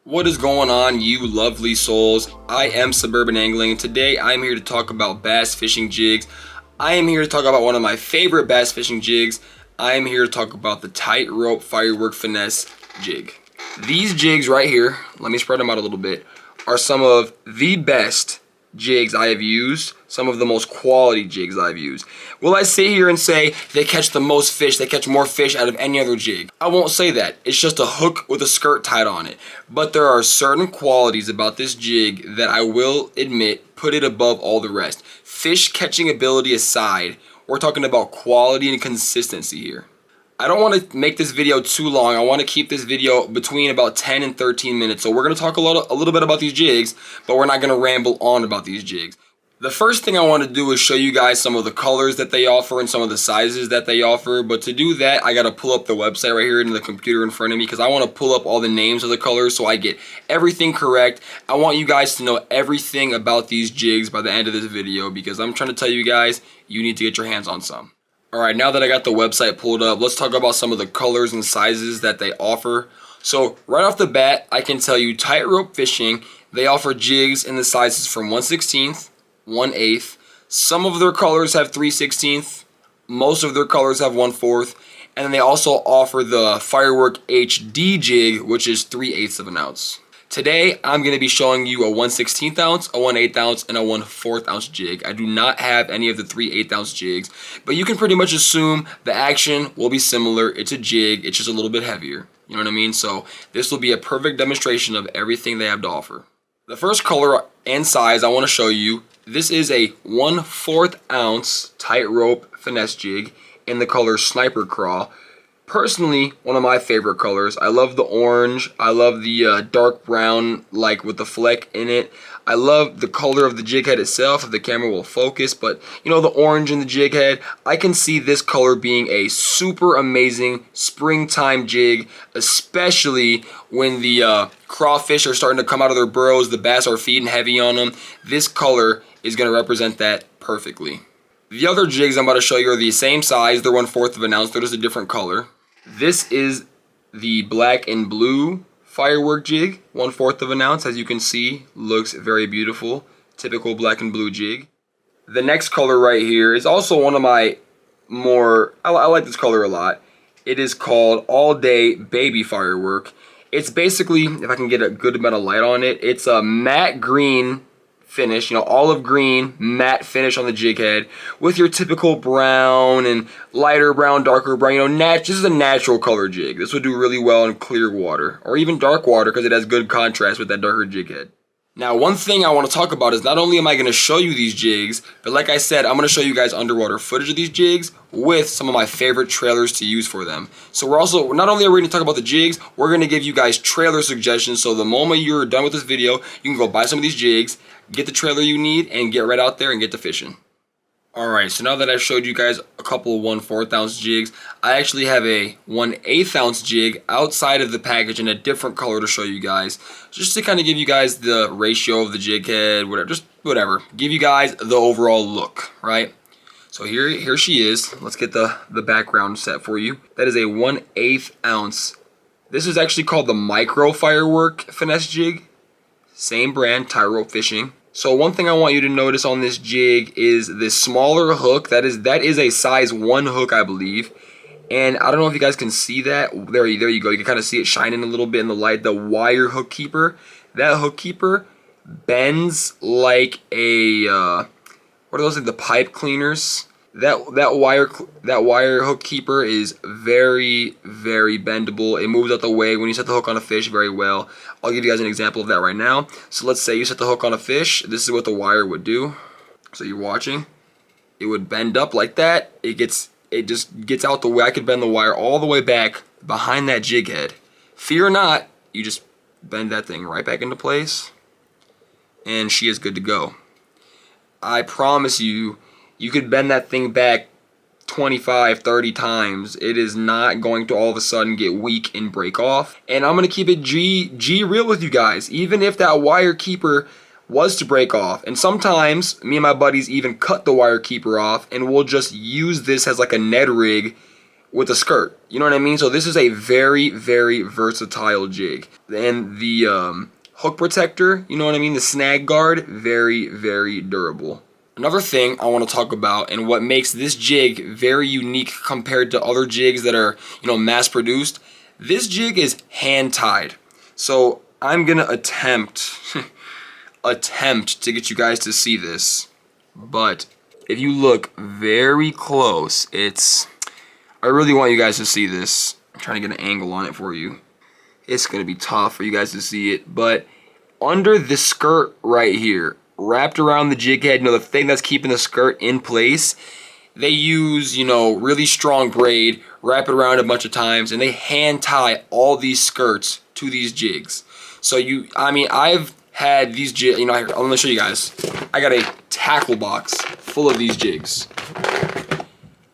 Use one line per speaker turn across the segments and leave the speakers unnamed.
What is going on, you lovely souls? I am Suburban Angling, and today I'm here to talk about bass fishing jigs. I am here to talk about one of my favorite bass fishing jigs. I am here to talk about the Tightrope Firework Finesse jig. These jigs right here, let me spread them out a little bit, are some of the best jigs I have used, some of the most quality jigs I've used. Will I sit here and say they catch the most fish, they catch more fish out of any other jig? I won't say that. It's just a hook with a skirt tied on it. But there are certain qualities about this jig that I will admit put it above all the rest. Fish catching ability aside, we're talking about quality and consistency here. I don't want to make this video too long. I want to keep this video between about 10 and 13 minutes. So we're going to talk a little bit about these jigs, but we're not going to ramble on about these jigs. The first thing I want to do is show you guys some of the colors that they offer and some of the sizes that they offer. But to do that, I got to pull up the website right here in the computer in front of me because I want to pull up all the names of the colors so I get everything correct. I want you guys to know everything about these jigs by the end of this video because I'm trying to tell you guys, you need to get your hands on some. Alright, now that I got the website pulled up, let's talk about some of the colors and sizes that they offer. So right off the bat, I can tell you Tightrope Fishing, they offer jigs in the sizes from 1/16, 1/8. Some of their colors have 3/16, most of their colors have 1/4, and then they also offer the Firework HD jig, which is 3/8 of an ounce. Today, I'm going to be showing you a 1/16 ounce, a 1/8 ounce, and a 1/4 ounce jig. I do not have any of the 3/8 ounce jigs, but you can pretty much assume the action will be similar. It's a jig, it's just a little bit heavier. You know what I mean? So this will be a perfect demonstration of everything they have to offer. The first color and size I want to show you, this is a 1/4 ounce Tightrope Finesse jig in the color Sniper Craw. Personally, one of my favorite colors. I love the orange. I love the dark brown, like with the fleck in it. I love the color of the jig head itself, if the camera will focus, but you know, the orange in the jig head. I can see this color being a super amazing springtime jig, especially when the crawfish are starting to come out of their burrows, the bass are feeding heavy on them. This color is going to represent that perfectly. The other jigs I'm about to show you are the same size. They're 1/4 of an ounce. They're just a different color. This is the black and blue firework jig, 1/4 of an ounce. As you can see, looks very beautiful. Typical black and blue jig. The next color right here is also one of my I like this color a lot. It is called All Day Baby Firework. It's basically, if I can get a good amount of light on it, it's a matte green finish, you know, olive green matte finish on the jig head with your typical brown and lighter brown, darker brown. You know, this is a natural color jig. This would do really well in clear water or even dark water because it has good contrast with that darker jig head. Now, one thing I want to talk about is not only am I going to show you these jigs, but like I said, I'm going to show you guys underwater footage of these jigs with some of my favorite trailers to use for them. So not only are we going to talk about the jigs, we're going to give you guys trailer suggestions. So the moment you're done with this video, you can go buy some of these jigs, get the trailer you need, and get right out there and get to fishing. Alright, so now that I've showed you guys a couple of 1/4 ounce jigs, I actually have a 1/8 ounce jig outside of the package in a different color to show you guys. Just to kind of give you guys the ratio of the jig head, whatever. Give you guys the overall look, right? So here she is. Let's get the background set for you. That is a 1/8 ounce. This is actually called the Micro Firework Finesse jig. Same brand, Tightrope Fishing. So one thing I want you to notice on this jig is this smaller hook. That is a size 1 hook, I believe. And I don't know if you guys can see that. There you go. You can kind of see it shining a little bit in the light. The wire hook keeper. That hook keeper bends like a what are those, like the pipe cleaners? That wire hook keeper is very, very bendable. It moves out the way when you set the hook on a fish very well. I'll give you guys an example of that right now. So let's say you set the hook on a fish. This is what the wire would do. So you're watching. It would bend up like that. It just gets out the way. I could bend the wire all the way back behind that jig head. Fear not, you just bend that thing right back into place, and she is good to go. I promise you, you could bend that thing back 25, 30 times. It is not going to all of a sudden get weak and break off. And I'm going to keep it G real with you guys. Even if that wire keeper was to break off, and sometimes me and my buddies even cut the wire keeper off, and we'll just use this as like a Ned rig with a skirt. You know what I mean? So this is a very, very versatile jig. And the hook protector, you know what I mean? The snag guard, very, very durable. Another thing I want to talk about and what makes this jig very unique compared to other jigs that are, mass produced. This jig is hand tied. So I'm gonna attempt to get you guys to see this. But if you look very close, I really want you guys to see this. I'm trying to get an angle on it for you. It's gonna be tough for you guys to see it, but under the skirt right here, wrapped around the jig head, the thing that's keeping the skirt in place, they use, really strong braid, wrap it around a bunch of times, and they hand tie all these skirts to these jigs. So I've had these jigs, I'm gonna show you guys. I got a tackle box full of these jigs.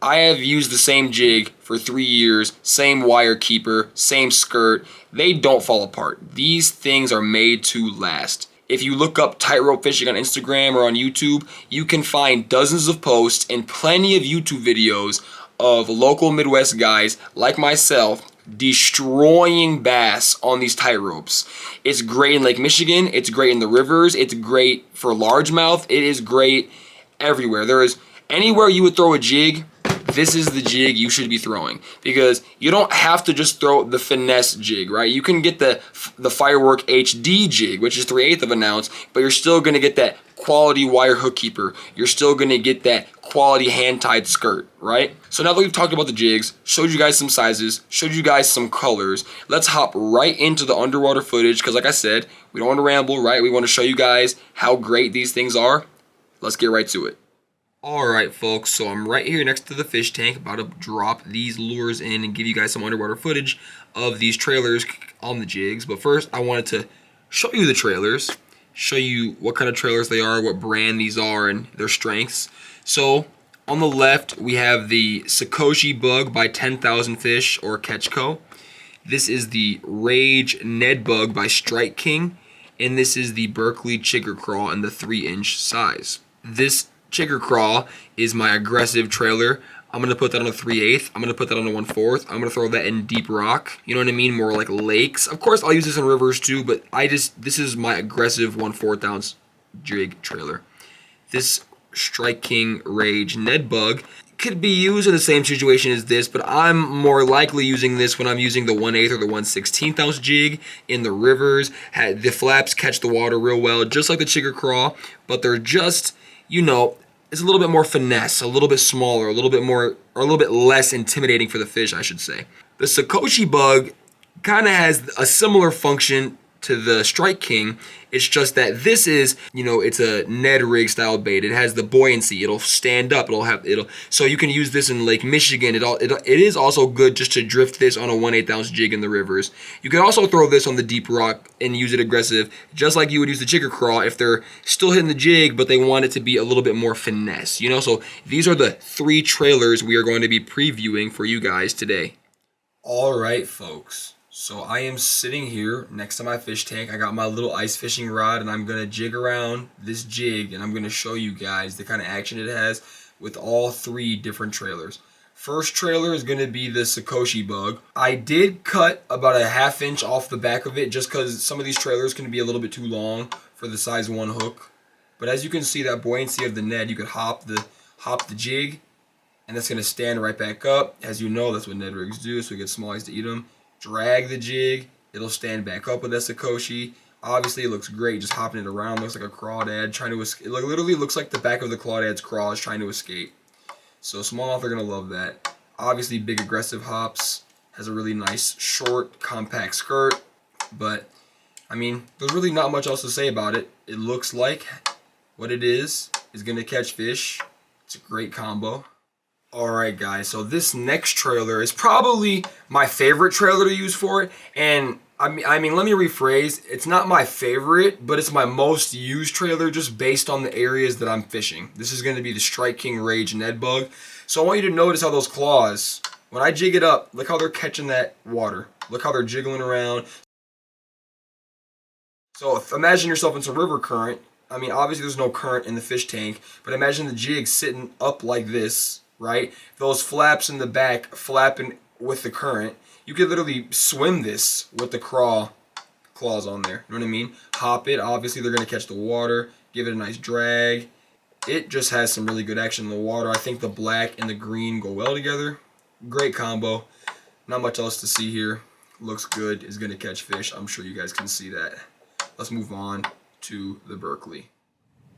I have used the same jig for 3 years, same wire keeper, same skirt. They don't fall apart. These things are made to last. If you look up tightrope fishing on Instagram or on YouTube, you can find dozens of posts and plenty of YouTube videos of local Midwest guys like myself destroying bass on these tightropes. It's great in Lake Michigan. It's great in the rivers. It's great for largemouth. It is great everywhere. There is anywhere you would throw a jig, this is the jig you should be throwing, because you don't have to just throw the finesse jig, right? You can get the Firework HD jig, which is 3/8 of an ounce, but you're still going to get that quality wire hook keeper. You're still going to get that quality hand-tied skirt, right? So now that we've talked about the jigs, showed you guys some sizes, showed you guys some colors, let's hop right into the underwater footage, because like I said, we don't want to ramble, right? We want to show you guys how great these things are. Let's get right to it. Alright folks, so I'm right here next to the fish tank, about to drop these lures in and give you guys some underwater footage of these trailers on the jigs. But first, I wanted to show you the trailers, show you what kind of trailers they are, what brand these are, and their strengths. So, on the left, we have the Sakoshi Bug by 10,000 Fish, or Catch Co. This is the Rage Ned Bug by Strike King, and this is the Berkeley Chigger Craw in the 3-inch size. This Chigger Craw is my aggressive trailer. I'm going to put that on a 3/8. I'm going to put that on a 1/4. I'm going to throw that in deep rock. You know what I mean? More like lakes. Of course, I'll use this in rivers too, but this is my aggressive 1/4 ounce jig trailer. This Strike King Rage Ned Bug could be used in the same situation as this, but I'm more likely using this when I'm using the 1/8 or the 1/16 ounce jig in the rivers. The flaps catch the water real well, just like the Chigger Craw, but they're just, it's a little bit more finesse, a little bit smaller, a little bit less intimidating for the fish, I should say. The Sakoshi Bug kind of has a similar function to the Strike King. It's just that this is, it's a Ned rig style bait. It has the buoyancy. It'll stand up. So you can use this in Lake Michigan. It is also good just to drift this on a 1/8 ounce jig in the rivers. You can also throw this on the deep rock and use it aggressive, just like you would use the Chigger Craw if they're still hitting the jig, but they want it to be a little bit more finesse, So these are the 3 trailers we are going to be previewing for you guys today. All right, folks. So I am sitting here next to my fish tank. I got my little ice fishing rod, and I'm going to jig around this jig, and I'm going to show you guys the kind of action it has with all 3 different trailers. First trailer is going to be the Sakoshi Bug. I did cut about a 1/2 inch off the back of it just because some of these trailers can be a little bit too long for the size 1 hook. But as you can see, that buoyancy of the Ned, you could hop the jig, and that's going to stand right back up. As you know, that's what Ned rigs do, so we get small eyes to eat them. Drag the jig, it'll stand back up with that Sakoshi. Obviously, it looks great just hopping it around. Looks like a crawdad trying to escape. It literally looks like the back of the crawdad's craw is trying to escape. So smallmouth are going to love that. Obviously, big aggressive hops. Has a really nice, short, compact skirt. But, there's really not much else to say about it. It looks like what it is going to catch fish. It's a great combo. Alright guys, so this next trailer is probably my favorite trailer to use for it, and let me rephrase, it's not my favorite, but it's my most used trailer just based on the areas that I'm fishing. This is going to be the Strike King Rage Ned Bug. So I want you to notice how those claws, when I jig it up, look how they're catching that water. Look how they're jiggling around. So imagine yourself in some river current. Obviously there's no current in the fish tank, but imagine the jig sitting up like this, right? Those flaps in the back flapping with the current. You could literally swim this with the craw claws on there. You know what I mean? Hop it. Obviously, they're going to catch the water. Give it a nice drag. It just has some really good action in the water. I think the black and the green go well together. Great combo. Not much else to see here. Looks good. Is going to catch fish. I'm sure you guys can see that. Let's move on to the Berkley.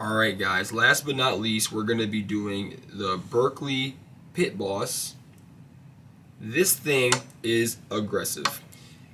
Alright guys, last but not least, we're going to be doing the Berkley Pit Boss. This thing is aggressive.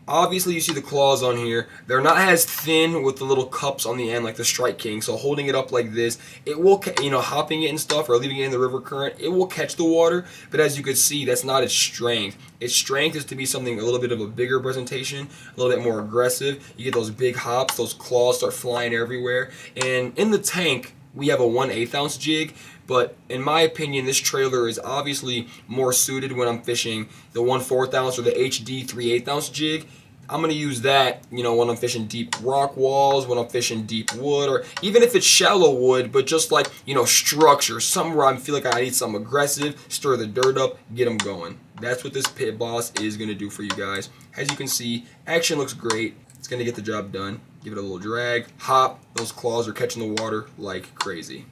Obviously, you see the claws on here. They're not as thin with the little cups on the end like the Strike King. So holding it up like this, it will, hopping it and stuff or leaving it in the river current, it will catch the water. But as you can see, that's not its strength. Its strength is to be something a little bit of a bigger presentation, a little bit more aggressive. You get those big hops, those claws start flying everywhere. And in the tank, we have a 1/8 ounce jig. But in my opinion, this trailer is obviously more suited when I'm fishing the 1/4 ounce or the HD 3/8 ounce jig. I'm going to use that, when I'm fishing deep rock walls, when I'm fishing deep wood, or even if it's shallow wood, but just like, structure, something where I feel like I need something aggressive, stir the dirt up, get them going. That's what this Pit Boss is going to do for you guys. As you can see, action looks great. It's going to get the job done. Give it a little drag, hop, those claws are catching the water like crazy.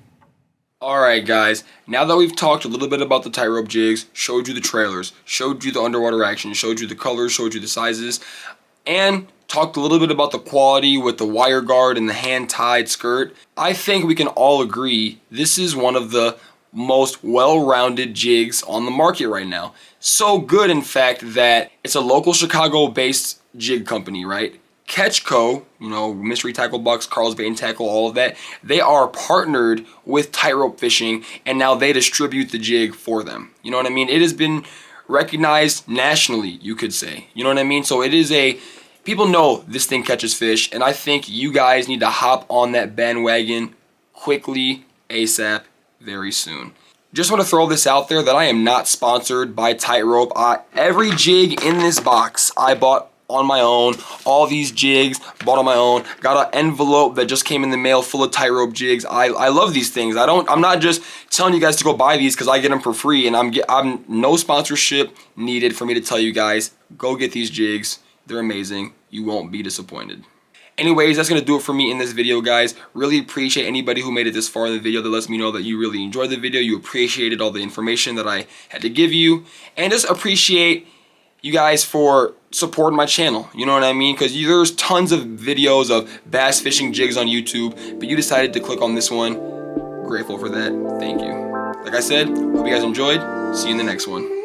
Alright guys, now that we've talked a little bit about the tightrope jigs, showed you the trailers, showed you the underwater action, showed you the colors, showed you the sizes, and talked a little bit about the quality with the wire guard and the hand-tied skirt, I think we can all agree this is one of the most well-rounded jigs on the market right now. So good, in fact, that it's a local Chicago-based jig company, right? Catch Co., Mystery Tackle Box, Carl's Bait and Tackle, all of that, they are partnered with Tightrope Fishing, and now they distribute the jig for them. You know what I mean? It has been recognized nationally, you could say. You know what I mean? So it is people know this thing catches fish, and I think you guys need to hop on that bandwagon quickly, ASAP, very soon. Just want to throw this out there that I am not sponsored by Tightrope. Every jig in this box I bought on my own. All these jigs bought on my own. Got an envelope that just came in the mail full of Tightrope jigs. I love these things. I'm not just telling you guys to go buy these because I get them for free, and I'm no sponsorship needed for me to tell you guys go get these jigs. They're amazing. You won't be disappointed. Anyways, that's going to do it for me in this video, guys. Really appreciate anybody who made it this far in the video. That lets me know that you really enjoyed the video. You appreciated all the information that I had to give you. And just appreciate you guys for supporting my channel. You know what I mean? Because there's tons of videos of bass fishing jigs on YouTube, but you decided to click on this one. Grateful for that. Thank you. Like I said, hope you guys enjoyed. See you in the next one.